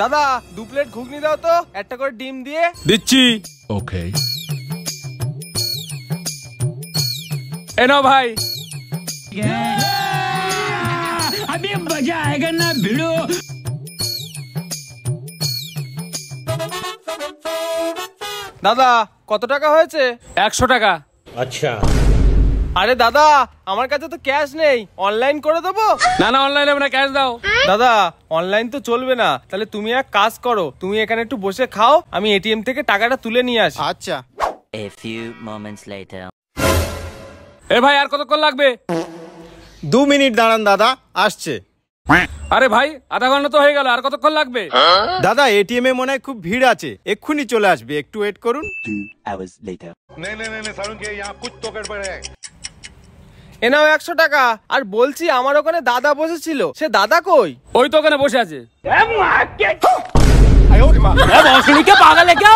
দাদা 2 প্লেট ঘুগনি দাও তো, একটা করে ডিম দিয়ে। দিচ্ছি। ওকে, এ নাও ভাই। अभी मजा आएगा ना भिड़ो। দাদা কত টাকা হয়েছে? 100 টাকা। আচ্ছা। আরে দাদা আমার কাছে তো ক্যাশ নেই, অনলাইন করে দেবো? না না, অনলাইনে আমরা ক্যাশ দাও। দাদা অনলাইন তো চলবে না, তাহলে তুমি এক কাজ করো, তুমি এখানে একটু বসে খাও, আমি এটিএম থেকে টাকাটা তুলে নিয়ে আসি। আচ্ছা। A few moments later. এ ভাই আর কতক্ষণ লাগবে? 2 মিনিট দাঁড়ান দাদা, আসছে। আরে ভাই আধা ঘন্টা তো হয়ে গেল, আর কতক্ষণ লাগবে? দাদা এটিএম এ মনে হয় খুব ভিড় আছে, এক্ষুনি চলে আসবে, একটু ওয়েট করুন। 2 hours later. এ নাও 100 টাকা। আর বলছি আমার ওখানে দাদা বসেছিল, সে দাদা কই? ওই তো ওখানে বসে আছে। पागल है क्या?